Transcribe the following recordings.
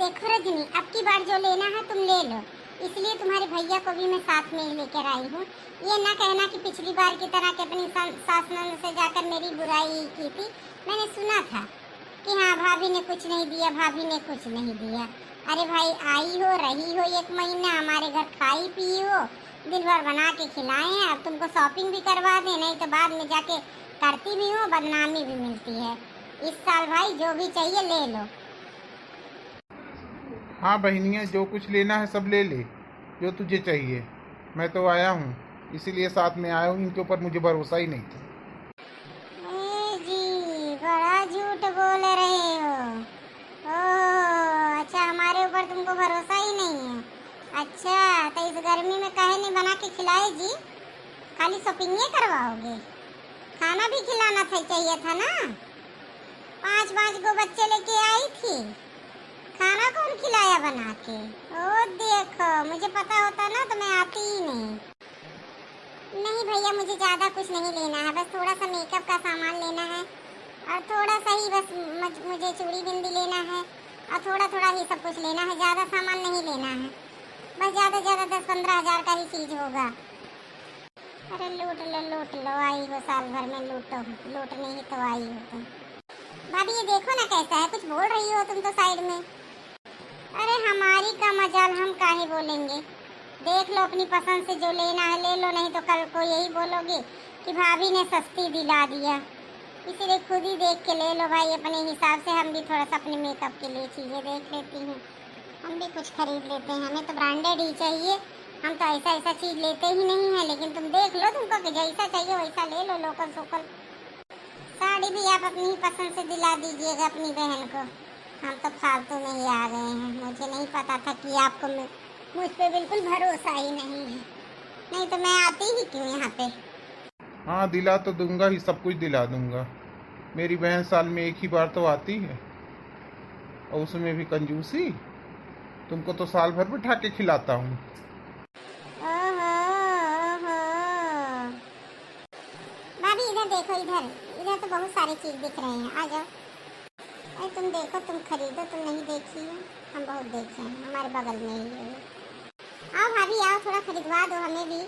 देखो रजनी, अब की बार जो लेना है तुम ले लो, इसलिए तुम्हारे भैया को भी मैं साथ में ही लेकर आई हूँ। ये ना कहना कि पिछली बार की तरह कि अपनी सास नंद से जाकर मेरी बुराई की थी। मैंने सुना था कि हाँ भाभी ने कुछ नहीं दिया, भाभी ने कुछ नहीं दिया। अरे भाई, आई हो रही हो 1 महीना हमारे घर, खाई पी हो, दिन भर बना के खिलाए हैं। अब तुमको शॉपिंग भी करवा दे, नहीं तो बाद में जाके करती भी हो, बदनामी भी मिलती है। इस साल भाई जो भी चाहिए ले लो। हाँ बहनिया, जो कुछ लेना है सब ले ले, जो तुझे चाहिए। मैं तो आया हूँ, इसीलिए साथ में आया हूँ। इनके ऊपर मुझे भरोसा ही नहीं था। ए जी, बड़ा झूठ बोल रहे हो। ओह अच्छा, हमारे ऊपर तुमको भरोसा ही नहीं है। अच्छा, तो इस गर्मी में काहे नहीं बना के खिलाए जी? खाली शॉपिंग करवाओगे? खाना भी खिलाना था, चाहिए था ना। 5-5 को बच्चे लेके आई थी, खाना कौन खिलाया बना के? ओ देखो, मुझे पता होता ना तो मैं आती ही नहीं। नहीं भैया, मुझे ज़्यादा कुछ नहीं लेना है, बस थोड़ा सा मेकअप का सामान लेना है और थोड़ा सा ही बस मुझे चूड़ी बिंदी लेना है और थोड़ा थोड़ा ही सब कुछ लेना है, ज़्यादा सामान नहीं लेना है। बस ज़्यादा से ज़्यादा 10-15 हज़ार का ही चीज़ होगा। अरे लूट लो, आई हो साल भर में लूटो, लूटने ही तो आई हो तुम। भाभी ये देखो ना कैसा है, कुछ बोल रही हो तुम तो साइड में। अरे हमारी का मजाल, हम काहे बोलेंगे। देख लो, अपनी पसंद से जो लेना है ले लो, नहीं तो कल को यही बोलोगे कि भाभी ने सस्ती दिला दिया। इसीलिए खुद ही देख के ले लो भाई, अपने हिसाब से। हम भी थोड़ा सा अपने मेकअप के लिए चीज़ें देख लेती हूँ, हम भी कुछ खरीद लेते हैं। हमें तो ब्रांडेड ही चाहिए, हम तो ऐसा ऐसा चीज़ लेते ही नहीं है। लेकिन तुम देख लो, तुमको कि जैसा चाहिए वैसा ले लो, लोकल सोकल। साड़ी भी आप अपनी ही पसंद से दिला दीजिएगा अपनी बहन को। हम तो फालतू में ही आ गए हैं, मुझे नहीं पता था कि आपको मुझ पे बिल्कुल भरोसा ही नहीं है, नहीं तो मैं आती ही क्यों यहाँ पे। हाँ दिला तो दूंगा ही, सब कुछ दिला दूंगा। मेरी बहन साल में एक ही बार तो आती है, और उसमें भी कंजूसी। तुमको तो साल भर बिठा के खिलाता हूँ। ओहो ओहो, भाभी इधर देखो, इधर इधर तो बहुत सारी चीज़ दिख रहे हैं, आ जाओ। अरे तुम देखो, तुम खरीदो, तुम नहीं देखी है, हम बहुत देखे हैं, हमारे बगल में ही है। आओ भाभी आओ, थोड़ा खरीदवा दो हमें भी।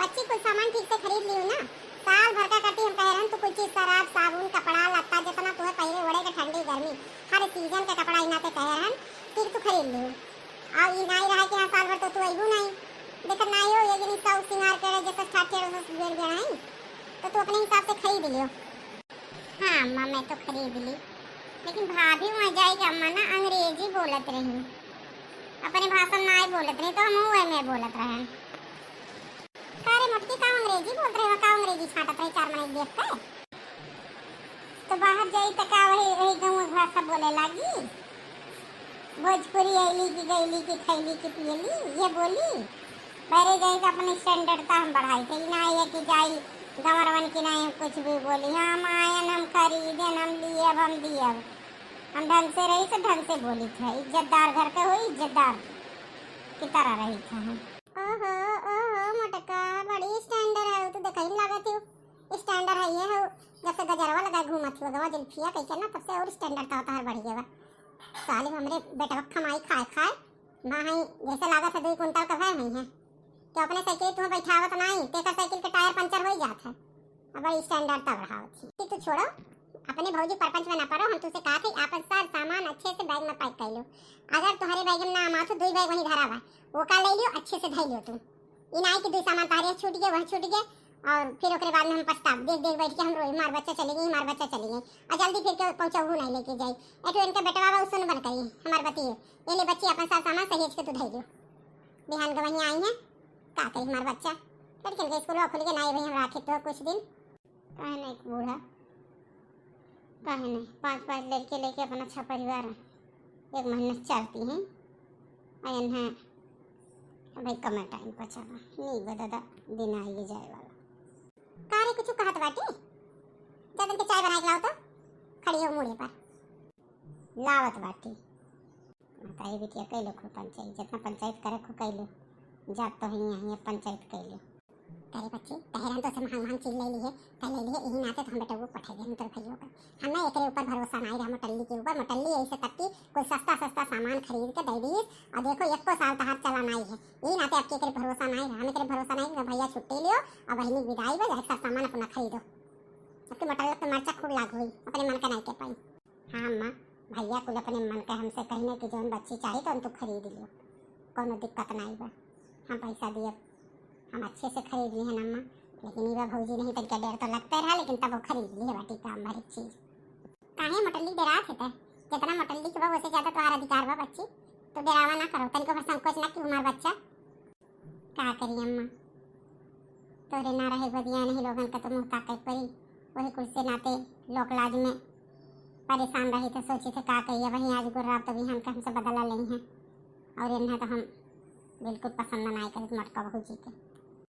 बच्ची कुछ सामान ठीक से खरीद लियो ना, साल भर का कटी हम कह रहे हैं तो कुछ चीज, शराब साबुन कपड़ा लत्ता जितना तुम्हें पहले ओढ़े के ठंडी गर्मी हर सीजन का कपड़ा इना पे कह रहे हैं, ठीक तो खरीद लियो। आओ, ये नहीं रहा कि हाँ साल भर तो तू अबू नहीं देखत नहीं हो, ये जिन सब सिंगार करे जैसे ठाठे बेर बेर तो तू अपने हिसाब से खरीद लियो। हाँ अम्मा, मैं तो खरीद ली, लेकिन भाभी वहाँ जाएगी अम्मा ना अंग्रेजी बोलत रही, अपने भाषण ना बोलत रही तो हम हुए में बोलत रहे। अरे मटकी का अंग्रेजी बोल रहे हो, का अंग्रेजी छाटत रही 4 महीने देख के। तो बाहर जाई तो का वही वही गाँव भाषा बोले लगी, भोजपुरी ऐली की गैली की खैली की पियली ये बोली। बहरे जाई तो अपने स्टैंडर्ड का हम बढ़ाई थे ना, ये कि जाई गंवरवन की नहीं कुछ भी बोली। हम आयन, हम खरीदन, हम लिए, अब हम दिए, हम ढंग से रही तो ढंग से बोली था, इज्जतदार घर के हो, इज्जतदार की तरह रही था हम। ओहो ओहो मटका, बड़ी स्टैंडर्ड है, तो देखा ही लागत हो स्टैंडर्ड है ये है। जब से गजरवा लगा घूमत हुआ गवा जुल्फिया कैसे ना, तब से और स्टैंडर्ड था होता है बढ़ गया। साले हमरे बेटा कमाई खाए खाए ना है, जैसे लागत है 2 कुंटल का है नहीं है, तो अपने साइकिल तुम्हें बैठावत नहीं, तेकर साइकिल के टायर पंचर हो जात है। अब बड़ी स्टैंडर्ड तब रहावत थी। तू छोड़ो, अपने भौजी परपंच में ना पड़ो। हम तुझसे कहा थे आपन सार सामान अच्छे से बैग में पैक कर लो, अगर तुम्हारे बैग में ना आमा तो 2 बैग वहीं धरा हुआ वो का ले लियो, अच्छे से धर लियो तुम। इन आई कि 2 सामान तारे छूट गए, वह छूट गए, और फिर ओकरे बाद में हम पछताव देख देख बैठ के हम रोई, मार बच्चा चले गई, मार बच्चा चले गई, और जल्दी फिर के पहुंचाऊ नहीं लेके जाई। एटो इनके बेटवा बा उसन बन करी हमार बतिए, ये ले बच्ची अपन सार सामान सहेज के तू धर लियो। बिहान के वहीं आई है, का कही हमार बच्चा लड़किन के स्कूल खुल के नहीं भाई हम राखे तो कुछ दिन कहे नहीं बूढ़ा, कहे नहीं 5-5 लड़के लेके अपना अच्छा परिवार एक महीने चलती हैं। अयन है भाई, कम टाइम पर चला नहीं बदा दिन आइए जाए वाला। कारे कुछ कहत बाटी, जब के चाय बना के लाओ तो खड़ी हो मुड़े पर लावत बाटी। बताइए बिटिया, कई लोग पंचायत जितना पंचायत करे खो कई लोग जात तो ही यहाँ पंचायत कर लो। करे बच्चे तहरन तो से महंग महंग चीज ले ली है कल ले ली है यही नाते तो हम बेटा वो पठा दे हम तो भैया का हम ना एकरे ऊपर भरोसा नहीं रहा मोटल्ली के ऊपर मोटल्ली ऐसे तक कोई सस्ता सस्ता सामान खरीद के दे दी और देखो एक को साल तहार चला नहीं है यही नाते आपके एकरे भरोसा नहीं रहा हमें भरोसा नहीं कि भैया छुट्टी लियो और बहनी विदाई में एक सामान अपना खरीदो आपके मोटल्ला पे मर्चा खूब लाग हुई अपने मन का नहीं के पाई। हाँ अम्मा भैया कुल अपने मन का हमसे कहने की जो बच्ची चाहिए तो हम तो खरीद लियो कोनो दिक्कत नहीं बा हम पैसा दिए हम अच्छे से खरीद ली है ना अम्मा लेकिन ये भौजी नहीं तक डेढ़ तो लगता रहा लेकिन तब वो खरीद ली है बाटी काम भर एक चीज काहे मोटल्ली डरा थे जितना मोटल्ली के बा उससे ज्यादा तुम्हारा अधिकार बा बच्ची तो डरावा ना करो तनिको भर संकोच ना कि हमारा बच्चा का करी अम्मा तोरे ना रहे बदिया नहीं लोगन का तो मुंह ताकत पड़ी वही कुर्सी नाते लोक लाज में परेशान रही तो सोची थे का कहिए वही आज गुर्रा तो भी हम हमसे बदला ली हैं और इन्हें तो हम बिल्कुल पसंद नहीं करते मटका भौजी के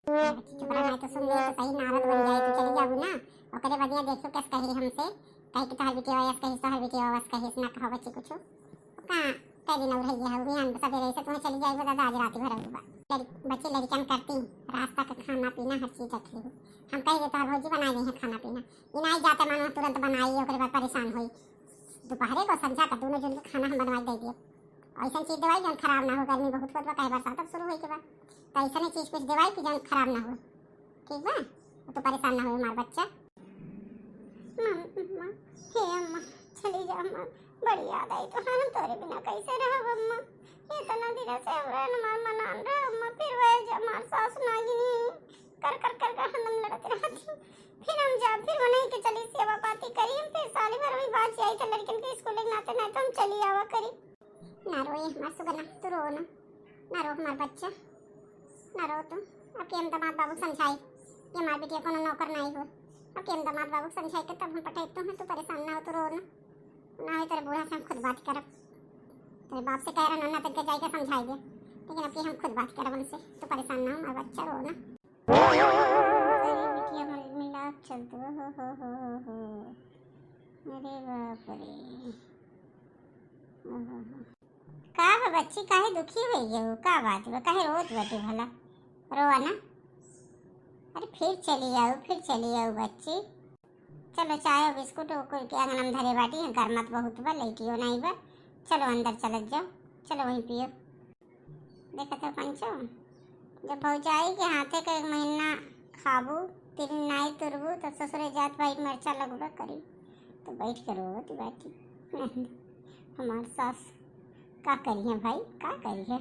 चुप रहा तो सुन लिया तो सही नारद बन जाए तो चली जाऊँ ना और करे बदिया देखो कैसे कही हमसे कहीं कि तोहर बेटी आवास कही तोहर बेटी आवास कही ना कहो बच्ची कुछ कहाँ कई दिन और रही है बिहान सवेरे से तुम्हें चली जाएगी दादा आज रात भर होगा बच्चे लड़कियां करती रास्ता का खाना पीना हर चीज रख ली हम कही देते भौजी बना दी है खाना पीना ये नहीं जाते मानो तुरंत बनाई और बाद परेशान हुई दोपहरे को संझा का दोनों जन खाना हम बनवा दे दिए ऐसा चीज दवाई जन खराब ना हो गर्मी बहुत होत बा कई बरसात अब शुरू होई के बाद तो ऐसा चीज कुछ दवाई की जन खराब ना हो ठीक बा तो परेशान ना हो हमारा बच्चा। अम्मा हे अम्मा चली जा अम्मा बड़ी याद आई तो हम तोरे बिना कैसे रहब अम्मा इतना दिन से हमरा हमार मनान रहा अम्मा फिर वह हमार सास नागिनी कर हम लड़ते रहती फिर हम जा फिर वो नहीं के चली सेवा पाती करी हम फिर साली भर वही बात आई तो लड़कन के स्कूल ले नाते ना तो हम चली आवा करी ना रोए हमार सुगना तू रो ना रो हमार बच्चा ना रो तुम अब के हम दामाद बाबू समझाई कि हमार बेटिया कोनो नौकर नहीं हो अब के हम दामाद बाबू समझाई के तब हम पटाई तो है तू परेशान ना हो तो रो ना हो तेरे बूढ़ा से हम खुद बात करब तेरे बाप से कह रहा ना तक जाके समझाई दे लेकिन अब हम खुद बात करब उनसे तो परेशान ना हो हमारा बच्चा रो ना अरे बिटिया हमारी मिलाप चल तो हो अरे बाप रे का बच्ची काहे दुखी हुई है का बात है काहे रोत बटे भला रोआ ना अरे फिर चली आओ बच्ची चलो चाय और बिस्कुट कोई के आंगन में धरे बाटी है गर्मत बहुत बा लेटियो नहीं बा चलो अंदर चलत जाओ चलो वहीं पियो देखा था पंचो जब भौजाई के हाथे का एक महीना खाबू तीन नाई तुरबू तो ससुरे जात भाई मरचा लगबा करी तो बैठ कर रोती बाटी हमारे सास का करी है भाई का करी है।